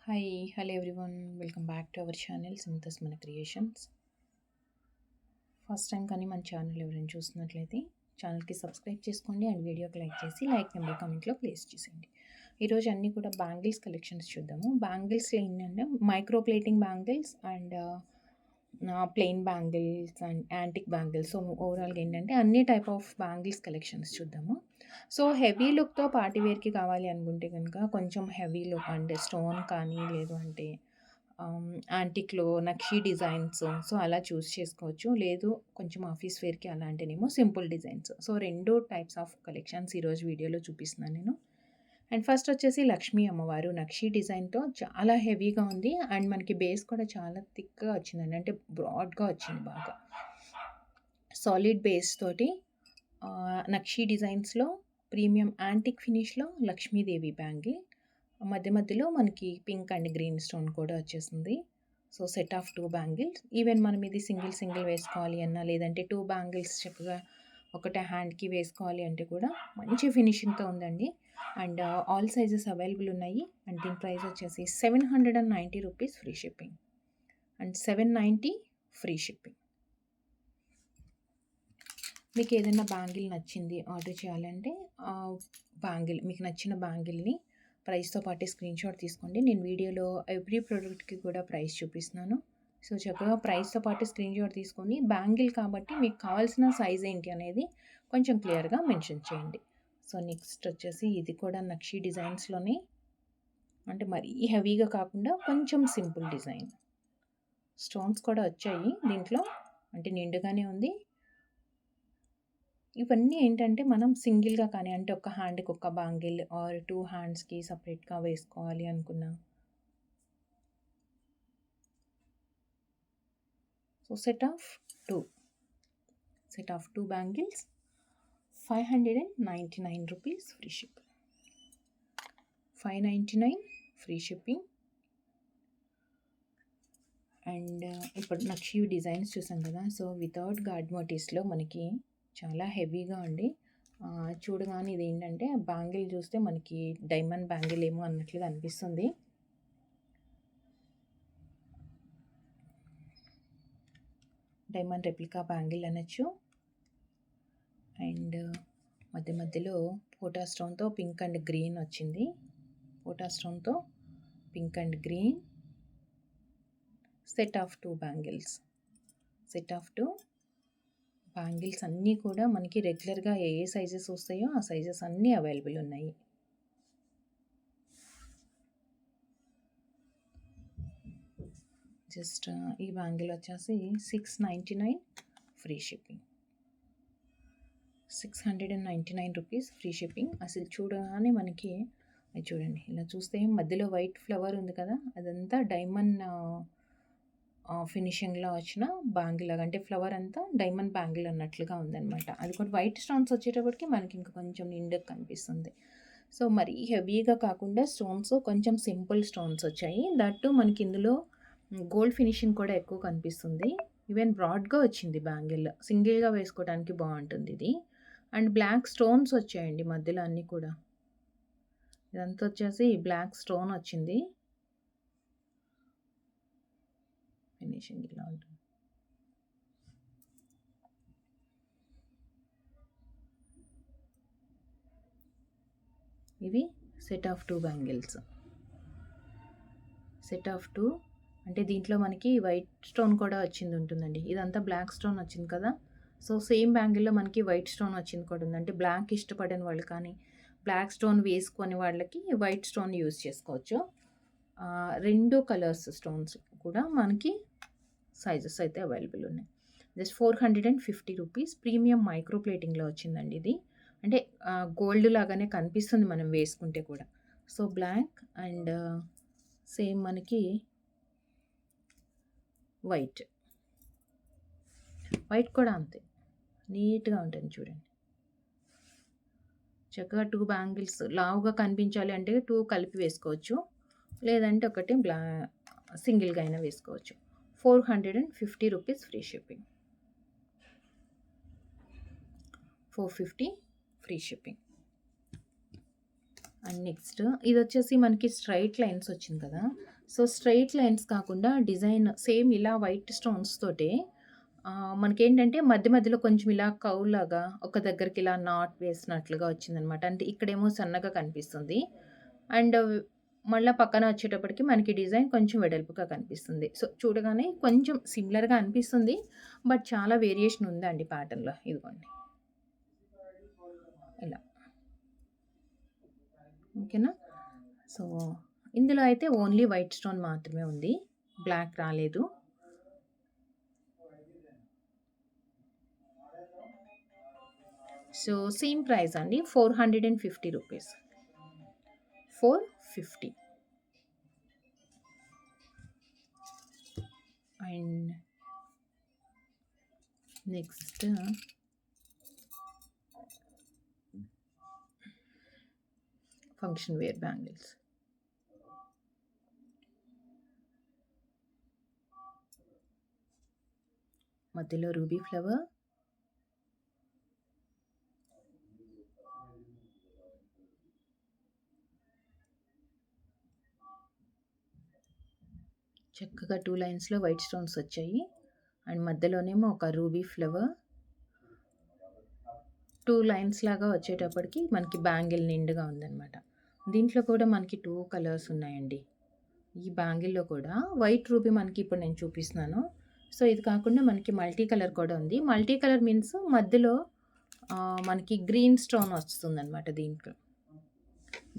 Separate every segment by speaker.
Speaker 1: Hi, hello everyone. Welcome back to our channel Simthas Mana Creations. First time కానీ మన channel ఎవరైనా చూస్తున్నట్లయితే ఛానల్కి సబ్స్క్రైబ్ చేసుకోండి అండ్ వీడియోకి లైక్ చేసి లైక్ నెంబర్ కామెంట్లో ప్లేస్ చేసేయండి. ఈరోజు అన్నీ కూడా బ్యాంగిల్స్ కలెక్షన్స్ చూద్దాము. బ్యాంగిల్స్లో ఏంటంటే micro plating bangles and plain bangles and antique bangles. So ఓవరాల్గా ఏంటంటే అన్ని టైప్ ఆఫ్ బ్యాంగిల్స్ కలెక్షన్స్ చూద్దాము. సో హెవీ లుక్తో పార్టీ వేర్కి కావాలి అనుకుంటే కనుక కొంచెం హెవీ లుక్ అంటే స్టోన్ కానీ లేదు అంటే యాంటిక్‌లో నక్షి డిజైన్స్ సో అలా చూస్ చేసుకోవచ్చు. లేదు కొంచెం ఆఫీస్ వేర్‌కి అలా అంటేనేమో simple designs. So 2 types of collections ఈరోజు వీడియోలో చూపిస్తున్నాను నేను. అండ్ ఫస్ట్ వచ్చేసి లక్ష్మీ అమ్మవారు నక్షి డిజైన్‌తో చాలా హెవీగా ఉంది. అండ్ మనకి బేస్ కూడా చాలా థిక్‌గా వచ్చిందండి. అంటే బ్రాడ్‌గా వచ్చింది బాగా. సాలిడ్ బేస్ తోటి నక్షి డిజైన్స్‌లో ప్రీమియం యాంటిక్ ఫినిష్‌లో లక్ష్మీదేవి బ్యాంగిల్. మధ్య మధ్యలో మనకి పింక్ అండ్ గ్రీన్ స్టోన్ కూడా వచ్చేసింది. So set of 2 bangles. Even మనం ఇది సింగిల్ వేసుకోవాలి అన్నా లేదంటే 2 బ్యాంగిల్స్ చక్కగా ఒకటే హ్యాండ్‌కి వేసుకోవాలి అంటే కూడా మంచి ఫినిషింగ్‌తో ఉందండి. అండ్ ఆల్ సైజెస్ అవైలబుల్ ఉన్నాయి. అండ్ దీని ప్రైస్ వచ్చేసి 790 rupees free shipping. And 790 free shipping. మీకు ఏదైనా బ్యాంగిల్ నచ్చింది ఆర్డర్ చేయాలంటే బ్యాంగిల్ మీకు నచ్చిన బ్యాంగిల్ని ప్రైస్తో పాటు స్క్రీన్‌షాట్ తీసుకోండి. నేను వీడియోలో ఎవ్రీ ప్రోడక్ట్‌కి కూడా ప్రైస్ చూపిస్తున్నాను. సో చక్కగా ప్రైస్‌తో పాటు స్క్రీన్‌షాట్ తీసుకొని బ్యాంగిల్ కాబట్టి మీకు కావాల్సిన సైజ్ ఏంటి అనేది కొంచెం క్లియర్‌గా మెన్షన్ చేయండి. సో నెక్స్ట్ వచ్చేసి ఇది కూడా నక్షి డిజైన్స్‌లోనే అంటే మరీ హెవీగా కాకుండా కొంచెం సింపుల్ డిజైన్. స్టోన్స్ కూడా వచ్చాయి దీంట్లో. అంటే నిండుగానే ఉంది. ఇవన్నీ ఏంటంటే మనం సింగిల్‌గా కానీ అంటే ఒక హ్యాండ్‌కి ఒక బ్యాంగిల్ ఆర్ 2 హ్యాండ్స్‌కి సెపరేట్‌గా వేసుకోవాలి అనుకున్నా. So set of 2 bangles 599 rupees free shipping. 599 free shipping. And ఇప్పుడు నక్షి డిజైన్స్ చూసాం కదా. సో వితౌట్ గాడ్ మోటివ్స్‌లో మనకి చాలా హెవీగా ఉండి చూడగానే ఇదేంటంటే బ్యాంగిల్ చూస్తే మనకి డైమండ్ బ్యాంగిల్ ఏమో అన్నట్లుగా అనిపిస్తుంది. డైమండ్ రెప్లికా బ్యాంగిల్ అనొచ్చు. అండ్ మధ్య మధ్యలో పోటా స్టోన్తో పింక్ అండ్ గ్రీన్ వచ్చింది. పోటా స్టోన్తో pink and green. Set of 2 bangles. Set of 2 bangles అన్నీ కూడా మనకి రెగ్యులర్గా ఏ సైజెస్ వస్తాయో ఆ సైజెస్ అన్నీ అవైలబుల్ ఉన్నాయి. జస్ట్ ఈ బ్యాంగిల్ వచ్చేసి 699 free shipping. 699 rupees free shipping. అసలు చూడగానే మనకి చూడండి ఇలా చూస్తే మధ్యలో వైట్ ఫ్లవర్ ఉంది కదా, అదంతా డైమండ్ ఫినిషింగ్లో వచ్చిన బ్యాంగిల్ లాగా అంటే ఫ్లవర్ అంతా డైమండ్ బ్యాంగిల్ అన్నట్లుగా ఉందన్నమాట. అది కూడా వైట్ స్టోన్స్ వచ్చేటప్పటికి మనకి ఇంకా కొంచెం నిండుగా కనిపిస్తుంది. సో మరీ హెవీగా కాకుండా స్టోన్స్ కొంచెం సింపుల్ స్టోన్స్ వచ్చాయి. దట్టు మనకి ఇందులో గోల్డ్ ఫినిషింగ్ కూడా ఎక్కువ కనిపిస్తుంది. ఈవెన్ బ్రాడ్గా వచ్చింది బ్యాంగిల్. సింగిల్గా వేసుకోవడానికి బాగుంటుంది ఇది. అండ్ బ్లాక్ స్టోన్స్ వచ్చాయండి మధ్యలో అన్నీ కూడా. ఇదంతా వచ్చేసి బ్లాక్ స్టోన్ వచ్చింది. ఫినిషింగ్ ఇలా ఉంటుంది. ఇవి set of 2 bangles. Set of 2 అంటే దీంట్లో మనకి వైట్ స్టోన్ కూడా వచ్చింది ఉంటుందండి. ఇదంతా బ్లాక్ స్టోన్ వచ్చింది కదా. సో సేమ్ బ్యాంగిల్లో మనకి వైట్ స్టోన్ వచ్చింది కూడా ఉంది. అంటే బ్లాక్ ఇష్టపడని వాళ్ళు కానీ బ్లాక్ స్టోన్ వేసుకొని వాళ్ళకి వైట్ స్టోన్ యూజ్ చేసుకోవచ్చు. 2 కలర్స్ స్టోన్స్ కూడా మనకి సైజెస్ అయితే అవైలబుల్ ఉన్నాయి. Just 450 rupees. ప్రీమియం మైక్రో ప్లేటింగ్లో వచ్చిందండి ఇది. అంటే గోల్డ్ లాగానే కనిపిస్తుంది మనం వేసుకుంటే కూడా. సో బ్లాక్ అండ్ సేమ్ మనకి వైట్ కూడా అంతే నీట్గా ఉంటుంది చూడండి. చక్కగా 2 బ్యాంగిల్స్ లావుగా కనిపించాలి అంటే 2 కలిపి వేసుకోవచ్చు. లేదంటే ఒకటి సింగిల్గా అయినా వేసుకోవచ్చు. 450 rupees free shipping. 450 free shipping. And next ఇది వచ్చేసి మనకి స్ట్రైట్ లైన్స్ వచ్చింది కదా. సో, స్ట్రెయిట్ లైన్స్ కాకుండా డిజైన్ సేమ్ ఇలా వైట్ స్టోన్స్ తోటే మనకేంటంటే మధ్య మధ్యలో కొంచెం ఇలా కర్వ్ లాగా ఒక దగ్గరికి ఇలా నాట్ వేసినట్లుగా వచ్చిందనమాట. అంటే ఇక్కడేమో సన్నగా కనిపిస్తుంది. అండ్ మళ్ళా పక్కన వచ్చేటప్పటికి మనకి డిజైన్ కొంచెం వెడల్పుగా కనిపిస్తుంది. సో, చూడగానే కొంచెం సిమిలర్‌గా అనిపిస్తుంది. బట్ చాలా వేరియేషన్ ఉందండి ప్యాటర్న్‌లో. ఇదిగోండి. ఇలా. ఓకేనా? సో, ఇందులో అయితే ఓన్లీ వైట్ స్టోన్ మాత్రమే ఉంది. బ్లాక్ రాలేదు. సో, సేమ్ ప్రైస్ అండి. 450 rupees. 450. And next function wear bangles. మధ్యలో రూబీ ఫ్లవర్. చక్కగా 2 లైన్స్‌లో వైట్ స్టోన్స్ వచ్చాయి. అండ్ మధ్యలోనేమో ఒక రూబీ ఫ్లవర్. 2 లైన్స్ లాగా వచ్చేటప్పటికి మనకి బ్యాంగిల్ నిండుగా ఉందనమాట. దీంట్లో కూడా మనకి 2 కలర్స్ ఉన్నాయండి. ఈ బ్యాంగిల్‌లో కూడా వైట్ రూబీ మనకి ఇప్పుడు నేను చూపిస్తున్నాను. సో, ఇది కాకుండా మనకి మల్టీ కలర్ కూడా ఉంది. మల్టీ కలర్ మీన్స్ మధ్యలో మనకి గ్రీన్ స్టోన్ వస్తుందనమాట దీంట్లో.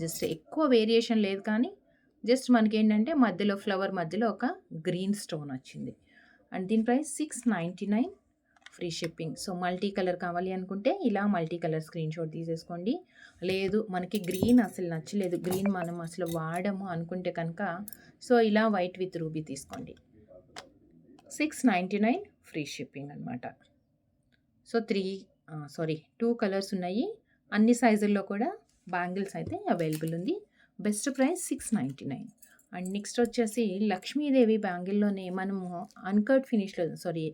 Speaker 1: జస్ట్ ఎక్కువ వేరియేషన్ లేదు కానీ జస్ట్ మనకేంటంటే మధ్యలో ఫ్లవర్ మధ్యలో ఒక గ్రీన్ స్టోన్ వచ్చింది. అండ్ దీని price 699 free shipping. So, multi colour కావాలి అనుకుంటే ఇలా మల్టీ కలర్ స్క్రీన్‌షాట్ తీసేసుకోండి. లేదు మనకి గ్రీన్ అసలు నచ్చలేదు, గ్రీన్ మనం అసలు వాడము అనుకుంటే కనుక సో, ఇలా వైట్ విత్ రూబీ తీసుకోండి. 699 ఫ్రీ షిప్పింగ్ అనమాట. సో, 2 కలర్స్ ఉన్నాయి. అన్ని సైజుల్లో కూడా బ్యాంగిల్స్ అయితే అవైలబుల్ ఉంది. Best price 699. అండ్ నెక్స్ట్ వచ్చేసి లక్ష్మీదేవి బ్యాంగిల్‌లోనే మనము అన్‌కట్ ఫినిష్‌లో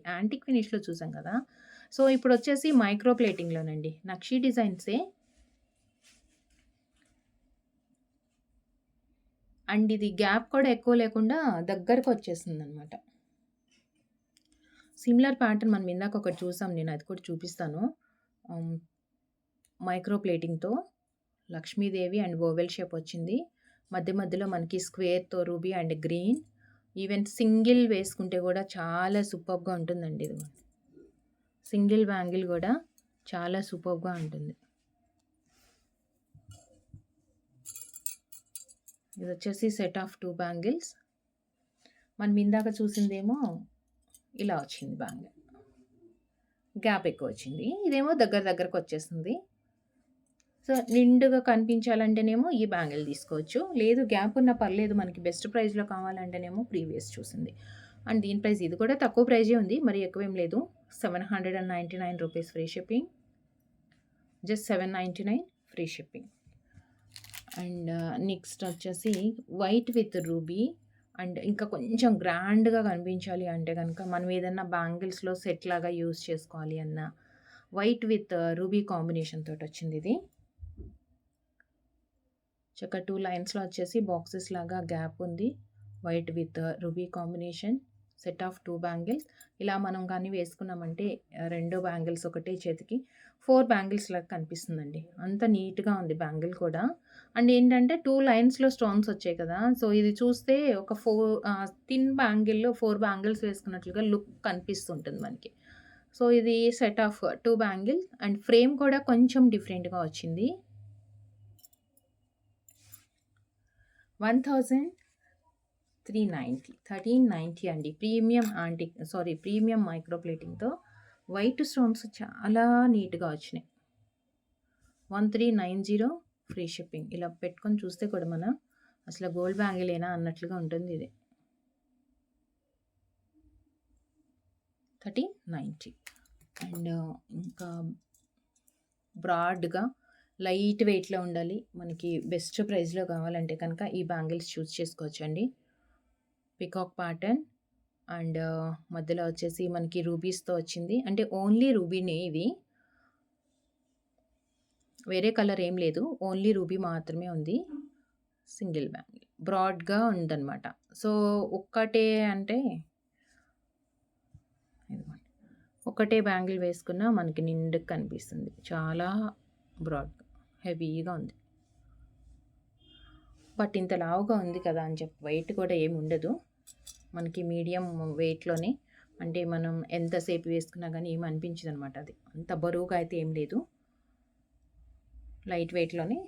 Speaker 1: యాంటిక్ ఫినిష్‌లో చూసాం కదా! సో, ఇప్పుడు వచ్చేసి మైక్రో ప్లేటింగ్‌లోనండి. నక్షి డిజైన్సే. అండ్ ఇది గ్యాప్ కూడా ఎక్కువ లేకుండా దగ్గరకు వచ్చేసిందనమాట. సిమిలర్ ప్యాటర్న్ మనం ఇందాక ఒకటి చూసాం. నేను అది కూడా చూపిస్తాను. మైక్రో ప్లేటింగ్‌తో లక్ష్మీదేవి అండ్ ఓవెల్ షేప్ వచ్చింది. మధ్య మధ్యలో మనకి స్క్వేర్‌తో ruby and green. Even single వేసుకుంటే కూడా చాలా సూపర్బ్‌గా ఉంటుందండి ఇది. సింగిల్ బ్యాంగిల్ కూడా చాలా సూపర్బ్‌గా ఉంటుంది. ఇది వచ్చేసి సెట్ ఆఫ్ 2 బ్యాంగిల్స్. మనం ఇందాక చూసిందేమో ఇలా వచ్చింది బ్యాంగిల్. గ్యాప్ ఎక్కువ వచ్చింది. ఇదేమో దగ్గరకు వచ్చేసింది. సో, నిండుగా కనిపించాలంటేనేమో ఈ బ్యాంగిల్ తీసుకోవచ్చు. లేదు గ్యాప్ ఉన్నా పర్లేదు మనకి బెస్ట్ ప్రైస్‌లో కావాలంటేనేమో ప్రీవియస్ చూసింది. అండ్ దీని ప్రైస్ ఇది కూడా తక్కువ ప్రైజే ఉంది. మరి ఎక్కువేం లేదు. 799 rupees free shipping. Just 799 free shipping. And next వచ్చేసి వైట్ విత్ రూబీ. అండ్ ఇంకా కొంచెం గ్రాండ్‌గా కనిపించాలి అంటే గనుక మనం ఏదన్నా బ్యాంగిల్స్‌లో సెట్ లాగా యూజ్ చేసుకోవాలి అన్నా వైట్ విత్ రూబీ కాంబినేషన్ తోటొచ్చింది ఇది. చక్కగా 2 లైన్స్‌లో వచ్చేసి బాక్సెస్ లాగా గ్యాప్ ఉంది. White with ruby combination. Set of 2 bangles. ఇలా మనం కానీ వేసుకున్నామంటే 2 బ్యాంగిల్స్ ఒకటే చేతికి 4 బ్యాంగిల్స్ లాగా కనిపిస్తుందండి. అంత నీట్‌గా ఉంది బ్యాంగిల్ కూడా. అండ్ ఏంటంటే 2 లైన్స్‌లో స్టోన్స్ వచ్చాయి కదా! సో, ఇది చూస్తే ఒక థిన్ బ్యాంగిల్‌లో 4 బ్యాంగిల్స్ వేసుకున్నట్లుగా లుక్ కనిపిస్తుంటుంది మనకి. సో, ఇది set of 2 bangles and frame కూడా కొంచెం డిఫరెంట్‌గా వచ్చింది. 1390 అండి. ప్రీమియం మైక్రో ప్లేటింగ్‌తో వైట్ స్టోన్స్ చాలా నీట్‌గా వచ్చినాయి. 1390 ఫ్రీ షిప్పింగ్. ఇలా పెట్టుకొని చూస్తే కూడా మనం అసలు గోల్డ్ బ్యాంగిలేనా అన్నట్లుగా ఉంటుంది ఇది. 1390 అండ్ ఇంకా బ్రాడ్‌గా లైట్ వెయిట్‌లో ఉండాలి. మనకి బెస్ట్ ప్రైస్‌లో కావాలంటే కనుక ఈ బ్యాంగిల్స్ చూస్ చేసుకోవచ్చండి. పికాక్ ప్యాటర్న్ అండ్ మధ్యలో వచ్చేసి మనకి రూబీస్‌తో వచ్చింది. అంటే ఓన్లీ రూబీనే ఇది. వేరే కలర్ ఏం లేదు. ఓన్లీ రూబీ మాత్రమే ఉంది. Single bangle. బ్రాడ్‌గా ఉందనమాట. సో, ఒక్కటే అంటే ఇదిగోండి. ఒకటే బ్యాంగిల్ వేసుకున్నా మనకి నిండుగా కనిపిస్తుంది. చాలా బ్రాడ్‌గా, హెవీగా ఉంది. బట్ ఇంత లావుగా ఉంది కదా అని చెప్పి వెయిట్ కూడా ఏమి ఉండదు. మనకి మీడియం వెయిట్‌లోనే అంటే మనం ఎంతసేపు వేసుకున్నా గానీ ఏమి అనిపించదనమాట అది. అంత బరువుగా అయితే ఏం లేదు. లైట్ వెయిట్‌లోనే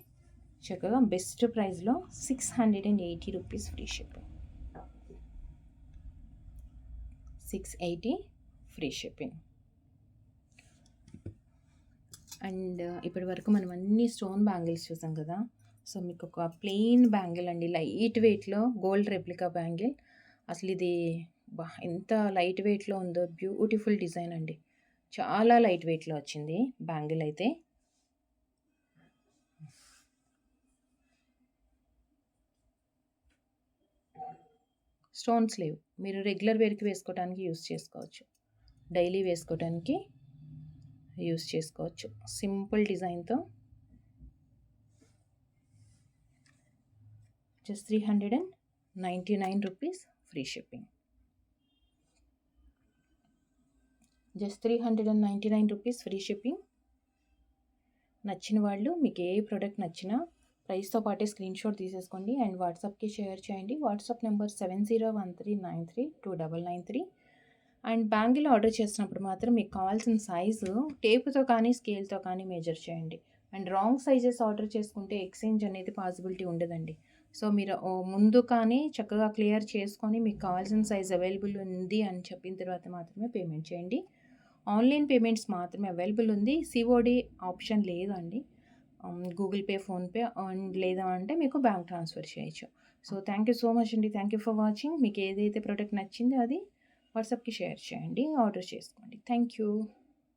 Speaker 1: చక్కగా బెస్ట్ ప్రైస్‌లో ₹680 free shipping. 680 free shipping. And ఇప్పటి వరకు మనం అన్ని స్టోన్ బ్యాంగిల్స్ చూసాం కదా! సో, మీకు ఒక ప్లెయిన్ బ్యాంగిల్ అండి. లైట్ వెయిట్‌లో గోల్డ్ రెప్లికా బ్యాంగిల్. అసలు ఇది ఎంత లైట్ వెయిట్‌లో ఉందో, బ్యూటిఫుల్ డిజైన్ అండి. చాలా లైట్ వెయిట్‌లో వచ్చింది బ్యాంగిల్ అయితే. స్టోన్స్ లేవు. మీరు రెగ్యులర్ వేర్‌కి వేసుకోవడానికి యూజ్ చేసుకోవచ్చు. డైలీ వేసుకోవడానికి యూజ్ చేసుకోవచ్చు. సింపుల్ డిజైన్‌తో just ₹399 free shipping. Just ₹399 free shipping. నచ్చిన వాళ్ళు మీకు ఏ ప్రోడక్ట్ నచ్చినా ప్రైస్‌తో పాటే స్క్రీన్‌షాట్ తీసేసుకోండి అండ్ వాట్సాప్‌కి షేర్ చేయండి. WhatsApp number 7013932993. And bangle order చేసినప్పుడు మాత్రం మీకు కావాల్సిన సైజు టేపుతో కానీ, స్కేల్‌తో కానీ మెజర్ చేయండి. అండ్ రాంగ్ సైజెస్ ఆర్డర్ చేసుకుంటే ఎక్స్చేంజ్ అనేది పాసిబిలిటీ ఉండదండి. సో, మీరు ముందు కానీ చక్కగా క్లియర్ చేసుకొని మీకు కావాల్సిన సైజ్ అవైలబుల్ ఉంది అని చెప్పిన తర్వాత మాత్రమే పేమెంట్ చేయండి. ఆన్‌లైన్ పేమెంట్స్ మాత్రమే అవైలబుల్ ఉంది. సిఓడి ఆప్షన్ లేదండి. గూగుల్ పే, ఫోన్‌పే అండ్ లేదా అంటే మీకు బ్యాంక్ ట్రాన్స్‌ఫర్ చేయొచ్చు. So, thank you so much అండి. Thank you for watching. మీకు ఏదైతే ప్రోడక్ట్ నచ్చిందో అది వాట్సాప్‌కి షేర్ చేయండి. ఆర్డర్ చేసుకోండి. Thank you.